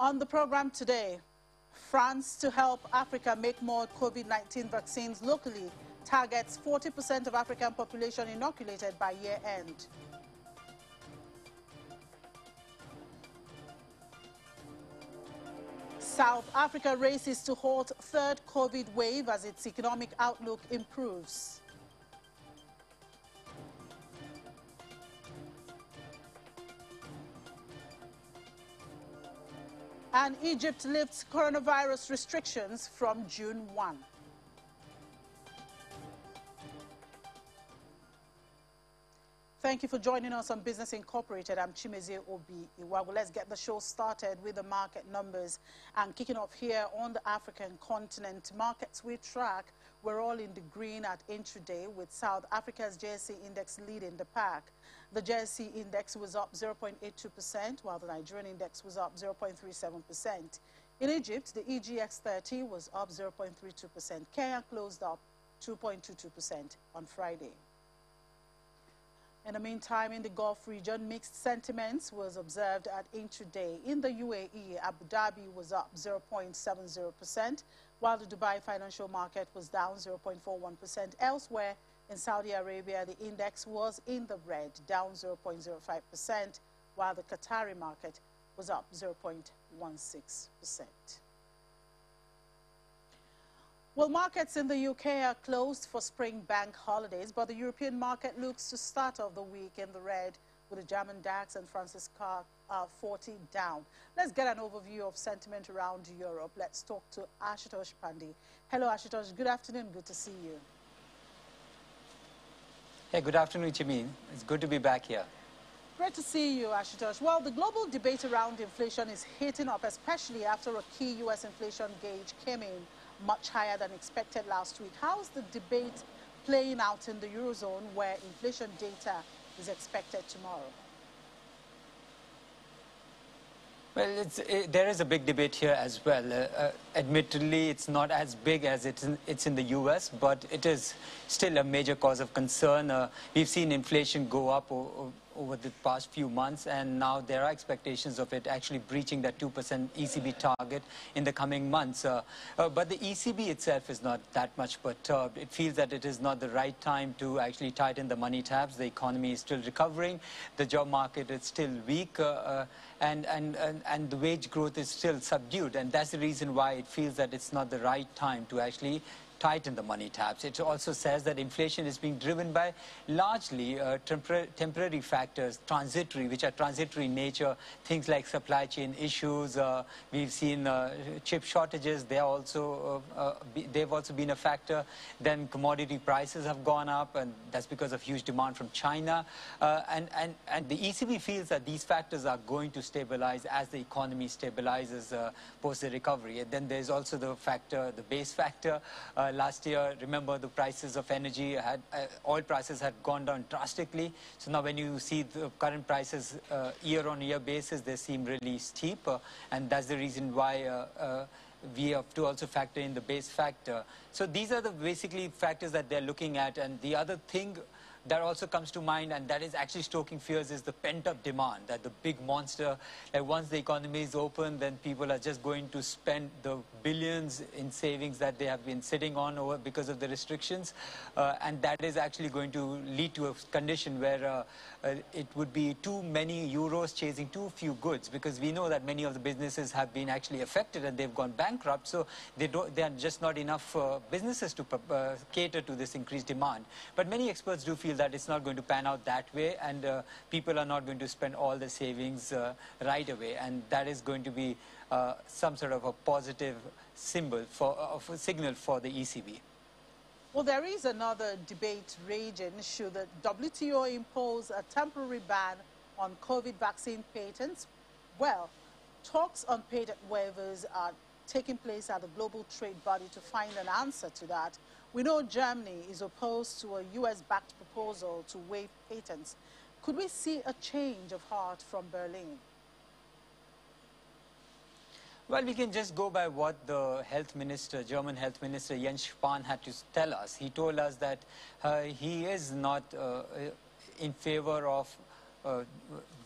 On the program today, France to help Africa make more COVID-19 vaccines locally targets 40% of African population inoculated by year end. South Africa races to halt third COVID wave as its economic outlook improves. And Egypt lifts coronavirus restrictions from June 1. Thank you for joining us on Business Incorporated. I'm Chimezie Obi Iwagu. Let's get the show started with the market numbers. And kicking off here on the African continent, markets we track were all in the green at intraday, with South Africa's JSE index leading the pack. The JSE index was up 0.82%, while the Nigerian index was up 0.37%. In Egypt, the EGX 30 was up 0.32%. Kenya closed up 2.22% on Friday. In the meantime, in the Gulf region, mixed sentiments was observed at intraday. In the UAE, Abu Dhabi was up 0.70%, while the Dubai financial market was down 0.41%. Elsewhere, in Saudi Arabia, the index was in the red, down 0.05%, while the Qatari market was up 0.16%. Well, markets in the UK are closed for spring bank holidays, but the European market looks to start off the week in the red, with the German DAX and France's CAC 40 down. Let's get an overview of sentiment around Europe. Let's talk to Ashutosh Pandey. Hello, Ashutosh. Good afternoon. Good to see you. Hey, good afternoon, Chimi. It's good to be back here. Great to see you, Ashutosh. Well, the global debate around inflation is heating up, especially after a key U.S. inflation gauge came in much higher than expected last week. How's the debate playing out in the Eurozone, where inflation data is expected tomorrow? Well, there is a big debate here as well. Admittedly, it's not as big as it's in the U.S., but it is still a major cause of concern. We've seen inflation go up over the past few months, and now there are expectations of it actually breaching that 2% ECB target in the coming months. But the ECB itself is not that much perturbed. It feels that it is not the right time to actually tighten the money tabs. The economy is still recovering. The job market is still weak, and the wage growth is still subdued. And that's the reason why it feels that it's not the right time to actually tighten the money tabs. It also says that inflation is being driven by largely temporary factors, which are transitory in nature, things like supply chain issues. We've seen chip shortages. They've also been a factor. Then commodity prices have gone up, and that's because of huge demand from China. And the ECB feels that these factors are going to stabilize as the economy stabilizes post the recovery. And then there's also the base factor. Last year, remember, the prices of energy oil prices had gone down drastically. So now when you see the current prices year-on-year basis, they seem really steep. And that's the reason why we have to also factor in the base factor. So these are the basically factors that they're looking at. And the other thing that also comes to mind, and that is actually stoking fears, is the pent-up demand, that the big monster, like once the economy is open, then people are just going to spend the billions in savings that they have been sitting on because of the restrictions. And that is actually going to lead to a condition where it would be too many euros chasing too few goods, because we know that many of the businesses have been actually affected and they've gone bankrupt. So there are just not enough businesses to cater to this increased demand. But many experts do feel that it's not going to pan out that way, and people are not going to spend all the savings right away, and that is going to be some sort of a positive signal for the ECB. Well, there is another debate raging. Should the WTO impose a temporary ban on COVID vaccine patents? Well, talks on patent waivers are taking place at the global trade body to find an answer to that. We know Germany is opposed to a US-backed proposal to waive patents. Could we see a change of heart from Berlin? Well, we can just go by what the German health minister Jens Spahn had to tell us. He told us that he is not in favor of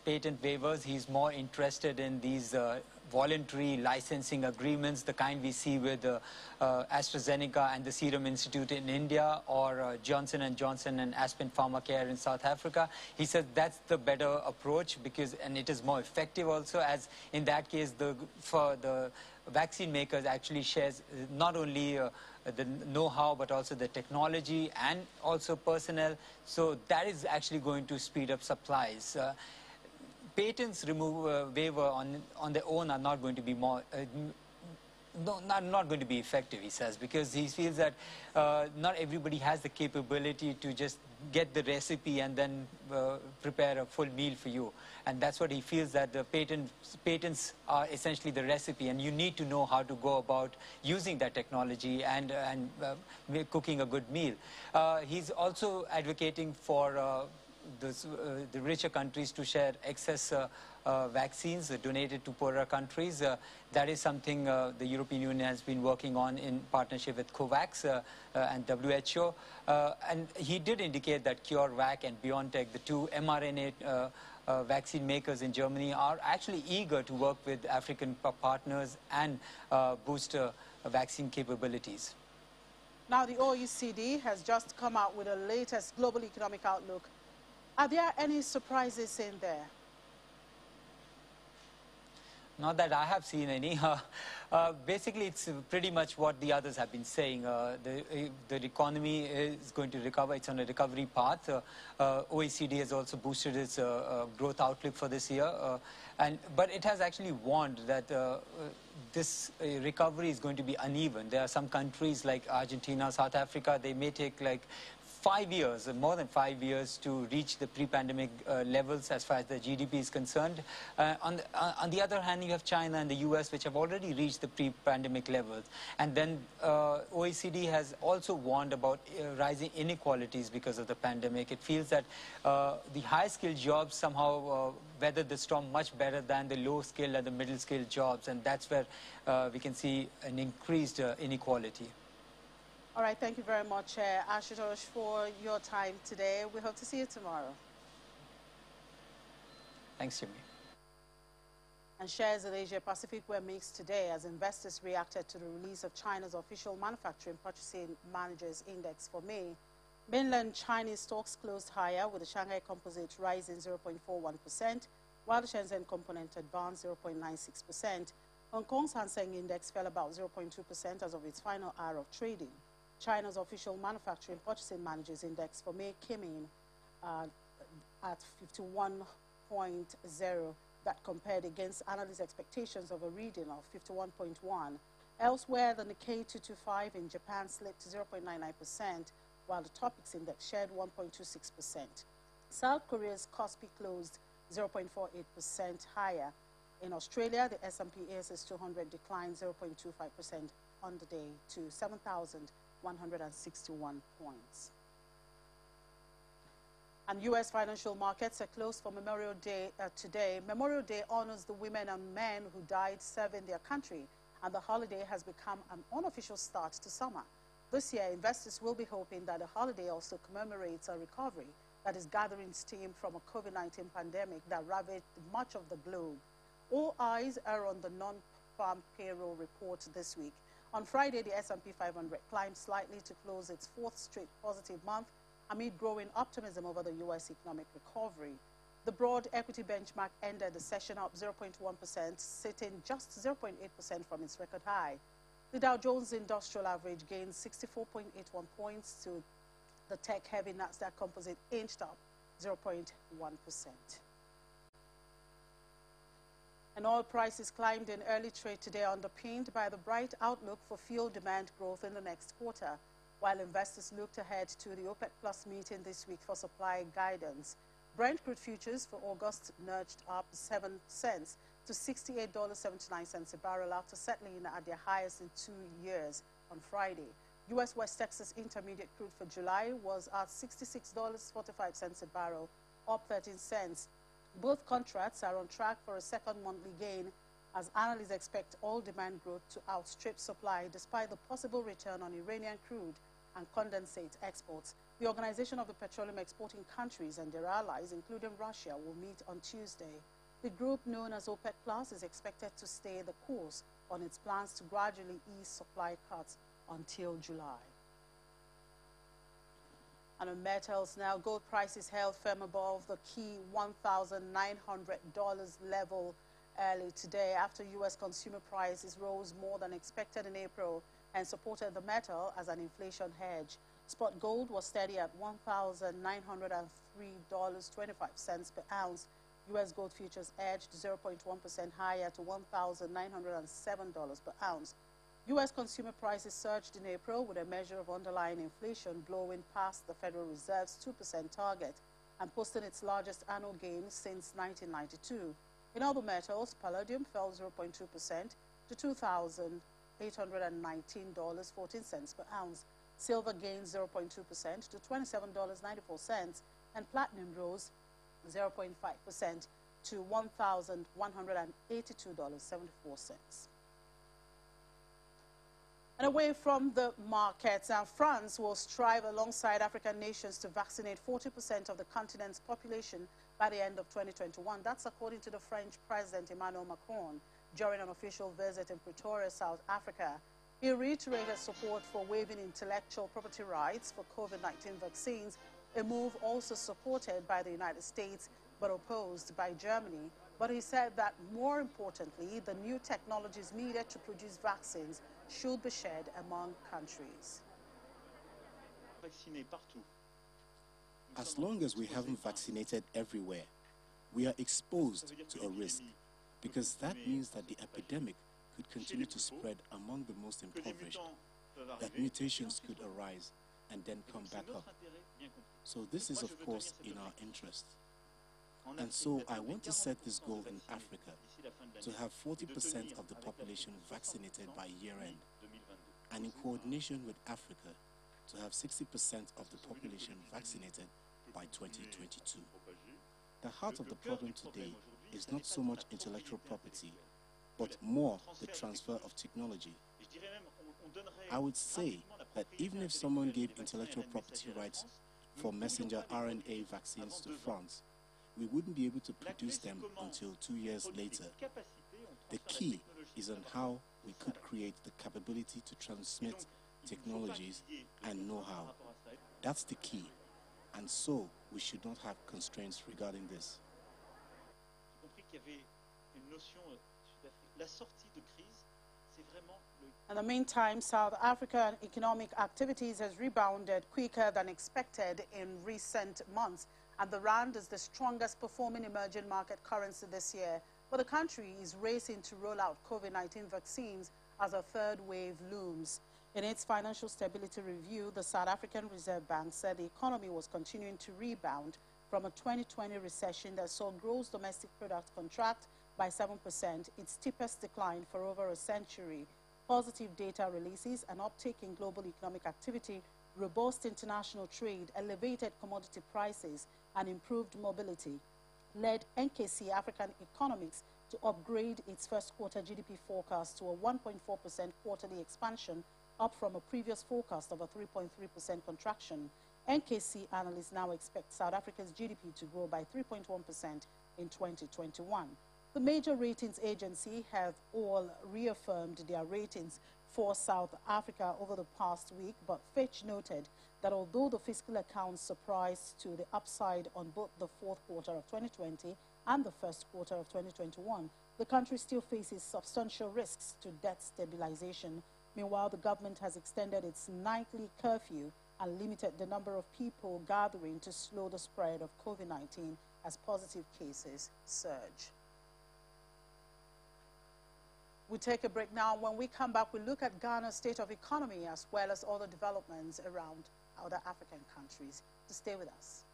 patent waivers. He's more interested in these voluntary licensing agreements, the kind we see with AstraZeneca and the Serum Institute in India, or Johnson & Johnson and Aspen Pharmacare in South Africa. He says that's the better approach and it is more effective also, as in that case, for the vaccine makers actually shares not only the know-how but also the technology and also personnel. So that is actually going to speed up supplies. Patents waiver on their own are not going to be not going to be effective, he says, because he feels that not everybody has the capability to just get the recipe and then prepare a full meal for you. And that's what he feels, that the patents are essentially the recipe, and you need to know how to go about using that technology and cooking a good meal. He's also advocating for the richer countries to share excess vaccines donated to poorer countries. That is something the European Union has been working on in partnership with COVAX and WHO. And he did indicate that CureVac and BioNTech, the two mRNA vaccine makers in Germany, are actually eager to work with African partners and boost vaccine capabilities. Now, the OECD has just come out with the latest global economic outlook. Are there any surprises in there? Not that I have seen any. Basically, it's pretty much what the others have been saying. The economy is going to recover. It's on a recovery path. OECD has also boosted its growth outlook for this year. But it has actually warned that this recovery is going to be uneven. There are some countries like Argentina, South Africa, they may take like 5 years, more than 5 years, to reach the pre-pandemic levels as far as the GDP is concerned. On the other hand, you have China and the US, which have already reached the pre-pandemic levels. And then OECD has also warned about rising inequalities because of the pandemic. It feels that the high-skilled jobs somehow weathered the storm much better than the low-skilled and the middle-skilled jobs. And that's where we can see an increased inequality. All right, thank you very much, Ashutosh, for your time today. We hope to see you tomorrow. Thanks, Jimmy. And shares in Asia Pacific were mixed today as investors reacted to the release of China's official manufacturing purchasing managers index for May. Mainland Chinese stocks closed higher, with the Shanghai Composite rising 0.41%, while the Shenzhen Component advanced 0.96%. Hong Kong's Hang Seng Index fell about 0.2% as of its final hour of trading. China's official manufacturing purchasing managers index for May came in at 51.0. That compared against analysts' expectations of a reading of 51.1. Elsewhere, the Nikkei 225 in Japan slipped 0.99%, while the Topix index shared 1.26%. South Korea's Kospi closed 0.48% higher. In Australia, the S&P ASX 200 declined 0.25% on the day to 7,161 points. And U.S. financial markets are closed for Memorial Day today. Memorial Day honors the women and men who died serving their country, and the holiday has become an unofficial start to summer. This year, investors will be hoping that the holiday also commemorates a recovery that is gathering steam from a COVID-19 pandemic that ravaged much of the globe. All eyes are on the non-farm payroll report this week. On Friday, the S&P 500 climbed slightly to close its fourth straight positive month amid growing optimism over the U.S. economic recovery. The broad equity benchmark ended the session up 0.1%, sitting just 0.8% from its record high. The Dow Jones Industrial Average gained 64.81 points to the tech-heavy Nasdaq Composite inched up 0.1%. And oil prices climbed in early trade today, underpinned by the bright outlook for fuel demand growth in the next quarter, while investors looked ahead to the OPEC Plus meeting this week for supply guidance. Brent crude futures for August nudged up 7 cents to $68.79 a barrel after settling at their highest in 2 years on Friday. U.S. West Texas Intermediate crude for July was at $66.45 a barrel, up 13 cents. Both contracts are on track for a second monthly gain, as analysts expect oil demand growth to outstrip supply despite the possible return on Iranian crude and condensate exports. The Organization of the Petroleum Exporting Countries and their allies, including Russia, will meet on Tuesday. The group known as OPEC Plus is expected to stay the course on its plans to gradually ease supply cuts until July. And on metals now, gold prices held firm above the key $1,900 level early today after U.S. consumer prices rose more than expected in April and supported the metal as an inflation hedge. Spot gold was steady at $1,903.25 per ounce. U.S. gold futures edged 0.1% higher to $1,907 per ounce. U.S. consumer prices surged in April with a measure of underlying inflation blowing past the Federal Reserve's 2% target and posting its largest annual gain since 1992. In other metals, palladium fell 0.2% to $2,819.14 per ounce. Silver gained 0.2% to $27.94, and platinum rose 0.5% to $1,182.74. And away from the markets, France will strive alongside African nations to vaccinate 40% of the continent's population by the end of 2021. That's according to the French President Emmanuel Macron during an official visit in Pretoria, South Africa. He reiterated support for waiving intellectual property rights for COVID-19 vaccines, a move also supported by the United States but opposed by Germany. But he said that more importantly, the new technologies needed to produce vaccines should be shared among countries. As long as we haven't vaccinated everywhere, we are exposed to a risk, because that means that the epidemic could continue to spread among the most impoverished, that mutations could arise and then come back up. So this is, of course, in our interest. And so I want to set this goal in Africa, to have 40% of the population vaccinated by year-end, and in coordination with Africa, to have 60% of the population vaccinated by 2022. The heart of the problem today is not so much intellectual property, but more the transfer of technology. I would say that even if someone gave intellectual property rights for messenger RNA vaccines to France, we wouldn't be able to produce them until 2 years later. The key is on how we could create the capability to transmit technologies and know-how. That's the key. And so we should not have constraints regarding this. In the meantime, South African economic activities has rebounded quicker than expected in recent months, and the rand is the strongest performing emerging market currency this year. But the country is racing to roll out COVID-19 vaccines as a third wave looms. In its financial stability review, the South African Reserve Bank said the economy was continuing to rebound from a 2020 recession that saw gross domestic product contract by 7%, its steepest decline for over a century. Positive data releases, an uptick in global economic activity, robust international trade, elevated commodity prices, and improved mobility led NKC African Economics to upgrade its first quarter GDP forecast to a 1.4% quarterly expansion, up from a previous forecast of a 3.3% contraction. NKC analysts now expect South Africa's GDP to grow by 3.1% in 2021. The major ratings agencies have all reaffirmed their ratings for South Africa over the past week, but Fitch noted that although the fiscal accounts surprised to the upside on both the fourth quarter of 2020 and the first quarter of 2021, the country still faces substantial risks to debt stabilization. Meanwhile, the government has extended its nightly curfew and limited the number of people gathering to slow the spread of COVID-19 as positive cases surge. We take a break now. When we come back, we look at Ghana's state of economy as well as other developments around other African countries. So stay with us.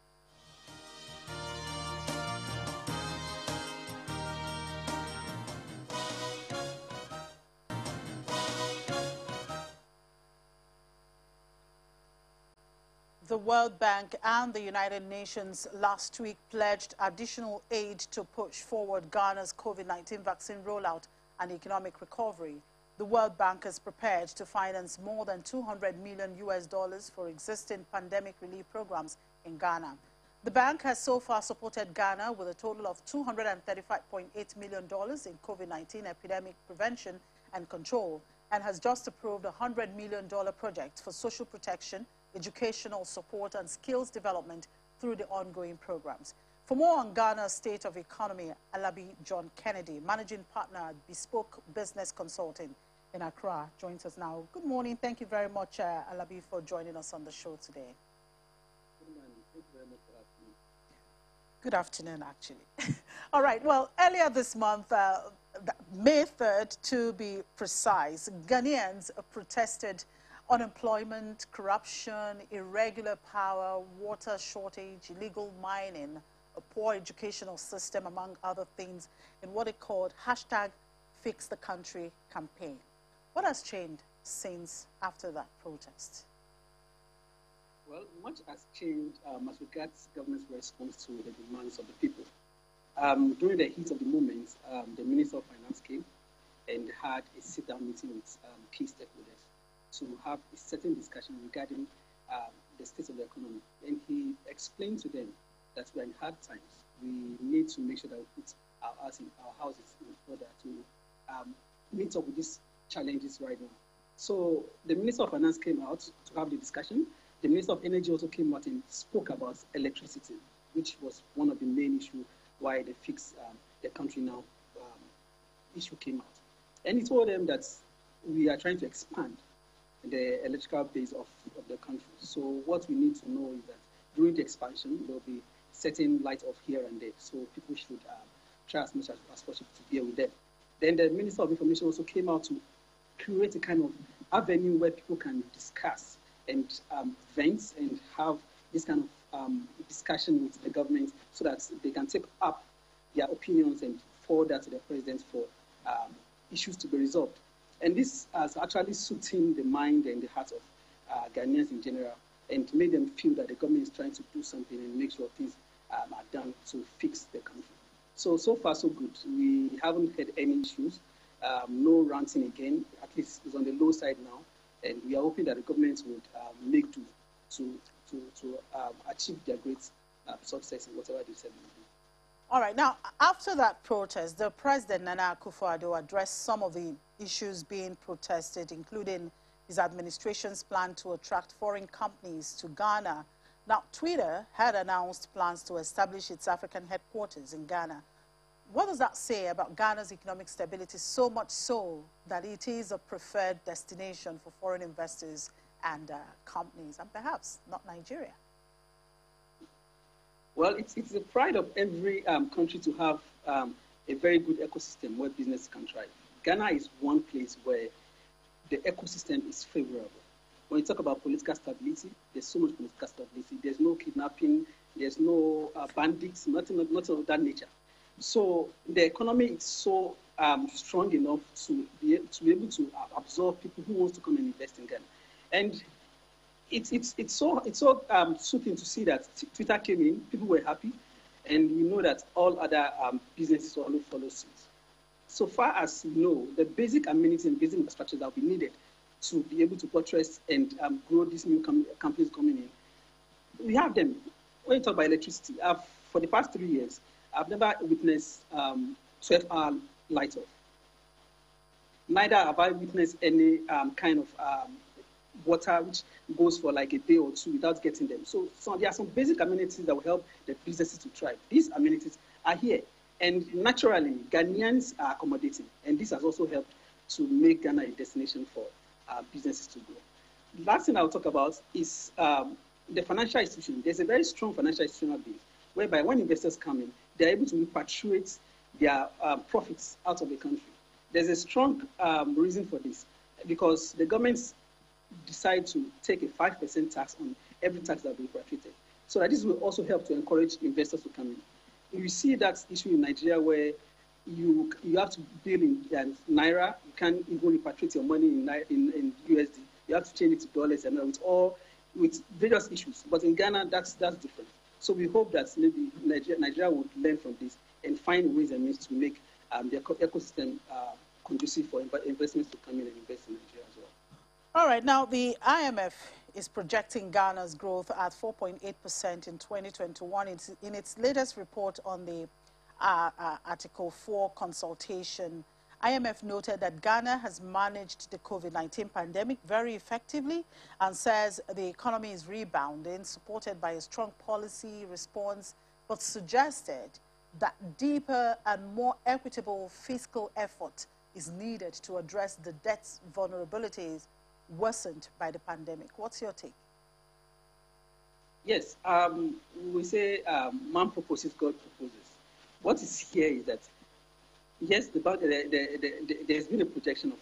The World Bank and the United Nations last week pledged additional aid to push forward Ghana's COVID-19 vaccine rollout and economic recovery. The World Bank is prepared to finance more than $200 million for existing pandemic relief programs in Ghana. The bank has so far supported Ghana with a total of $235.8 million in COVID-19 epidemic prevention and control, and has just approved a $100 million project for social protection, educational support, and skills development through the ongoing programs. For more on Ghana's state of economy, Alabi John Kennedy, managing partner at Bespoke Business Consulting in Accra, joins us now. Good morning. Thank you very much, Alabi, for joining us on the show today. Good morning. Thank you very much for having me. Good afternoon, actually. All right. Well, earlier this month, May 3rd, to be precise, Ghanaians protested unemployment, corruption, irregular power, water shortage, illegal mining, a poor educational system, among other things, in what it called #FixTheCountry campaign. What has changed since after that protest? Well, much has changed as regards government's response to the demands of the people. During the heat of the moment, the Minister of Finance came and had a sit-down meeting with key stakeholders to have a certain discussion regarding the state of the economy. And he explained to them that we are in hard times. We need to make sure that we put our houses in order to meet up with these challenges right now. So the Minister of Finance came out to have the discussion. The Minister of Energy also came out and spoke about electricity, which was one of the main issues why the Fix the Country Now issue came out. And he told them that we are trying to expand the electrical base of the country. So what we need to know is that during the expansion, there will be certain light off here and there. So people should try as much as possible to deal with them. Then the Minister of Information also came out to create a kind of avenue where people can discuss and vent and have this kind of discussion with the government so that they can take up their opinions and forward that to the president for issues to be resolved. And this has actually suited the mind and the heart of Ghanaians in general and made them feel that the government is trying to do something and make sure things are done to fix the country. So far, so good. We haven't had any issues, no ranting again, at least it's on the low side now. And we are hoping that the government would make do to achieve their great success in whatever they said they will do. All right. Now, after that protest, the President, Nana Akufo-Addo, addressed some of the issues being protested, including his administration's plan to attract foreign companies to Ghana. Now, Twitter had announced plans to establish its African headquarters in Ghana. What does that say about Ghana's economic stability, so much so that it is a preferred destination for foreign investors and companies, and perhaps not Nigeria? Well, it's the pride of every country to have a very good ecosystem where business can thrive. Ghana is one place where the ecosystem is favorable. When you talk about political stability, there's so much political stability. There's no kidnapping, there's no bandits, nothing of that nature. So the economy is so strong enough to be able to absorb people who want to come and invest in Ghana. And it's so soothing to see that Twitter came in, people were happy, and we know that all other businesses will follow suit. So far as we know, the basic amenities and basic infrastructure that will be needed to be able to buttress and grow these new companies coming in, we have them. When you talk about electricity, for the past 3 years, I've never witnessed 12-hour light off. Neither have I witnessed any kind of water which goes for like a day or two without getting them. So there are some basic amenities that will help the businesses to thrive. These amenities are here. And naturally, Ghanaians are accommodating. And this has also helped to make Ghana a destination for businesses to grow. The last thing I'll talk about is the financial institution. There's a very strong financial institutional base, whereby when investors come in, they're able to repatriate their profits out of the country. There's a strong reason for this, because the governments decide to take a 5% tax on every tax that will be repatriated. So that this will also help to encourage investors to come in. You see that issue in Nigeria where you have to bill in Naira, you can't even repatriate your money in USD. You have to change it to dollars and with various issues. But in Ghana, that's different. So we hope that maybe Nigeria would learn from this and find ways and means to make the ecosystem conducive for investments to come in and invest in Nigeria as well. All right. Now, the IMF is projecting Ghana's growth at 4.8% in 2021. In its latest report on the Article 4 consultation, IMF noted that Ghana has managed the COVID-19 pandemic very effectively and says the economy is rebounding, supported by a strong policy response, but suggested that deeper and more equitable fiscal effort is needed to address the debt vulnerabilities worsened by the pandemic. What's your take? Yes, we say man proposes, God proposes. What is here is that, yes, there's been a projection of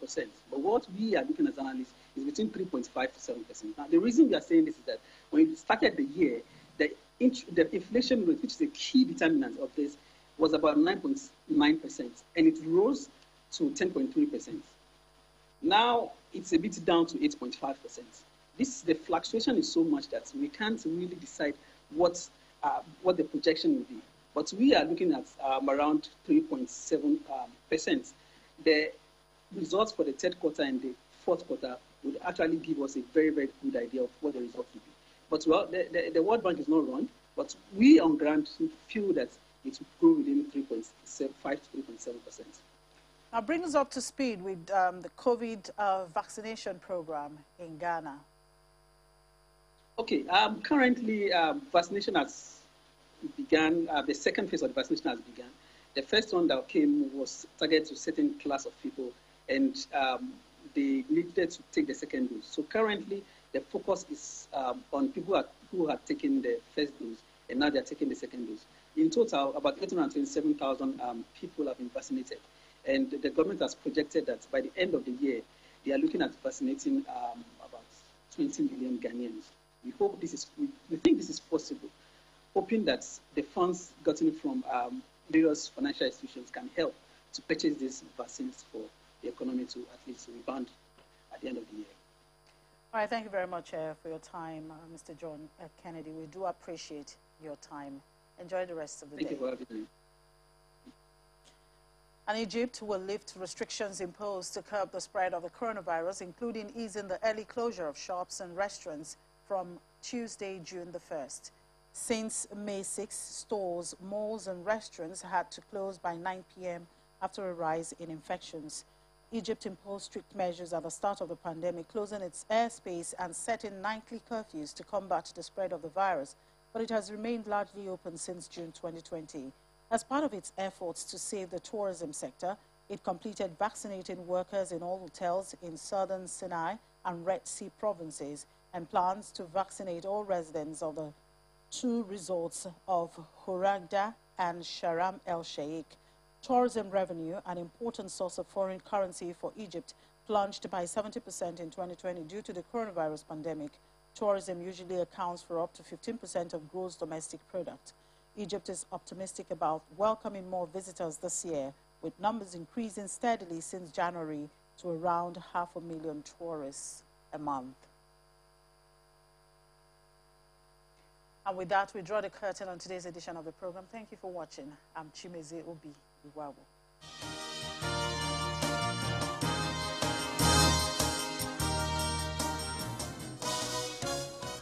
4.8%, but what we are looking as analysts is between 3.5 to 7%. Now, the reason we are saying this is that when we started the year, the inflation rate, which is a key determinant of this, was about 9.9%, and it rose to 10.3%. Now, it's a bit down to 8.5%. The fluctuation is so much that we can't really decide what the projection will be. But we are looking at around 3.7%. The results for the third quarter and the fourth quarter would actually give us a very, very good idea of what the results will be. But well, the World Bank is not wrong, but we on ground feel that it will grow within 3.5 to 3.7%. Now, bring us up to speed with the COVID vaccination program in Ghana. Okay, currently vaccination has begun. The second phase of the vaccination has begun. The first one that came was targeted to a certain class of people, and they needed to take the second dose. So currently, the focus is on people who had taken the first dose, and now they're taking the second dose. In total, about 827,000 people have been vaccinated. And the government has projected that by the end of the year, they are looking at vaccinating about 20 million Ghanaians. We hope we think this is possible, hoping that the funds gotten from various financial institutions can help to purchase these vaccines for the economy to at least rebound at the end of the year. All right, thank you very much for your time, Mr. John Kennedy. We do appreciate your time. Enjoy the rest of the day. Thank you for having me. And Egypt will lift restrictions imposed to curb the spread of the coronavirus, including easing the early closure of shops and restaurants from Tuesday, June the 1st. Since May 6, stores, malls and restaurants had to close by 9 p.m. after a rise in infections. Egypt imposed strict measures at the start of the pandemic, closing its airspace and setting nightly curfews to combat the spread of the virus, but it has remained largely open since June 2020. As part of its efforts to save the tourism sector, it completed vaccinating workers in all hotels in southern Sinai and Red Sea provinces and plans to vaccinate all residents of the two resorts of Hurghada and Sharm el-Sheikh. Tourism revenue, an important source of foreign currency for Egypt, plunged by 70% in 2020 due to the coronavirus pandemic. Tourism usually accounts for up to 15% of gross domestic product. Egypt is optimistic about welcoming more visitors this year, with numbers increasing steadily since January to around 500,000 tourists a month. And with that, we draw the curtain on today's edition of the program. Thank you for watching. I'm Chimeze Obi Iwago.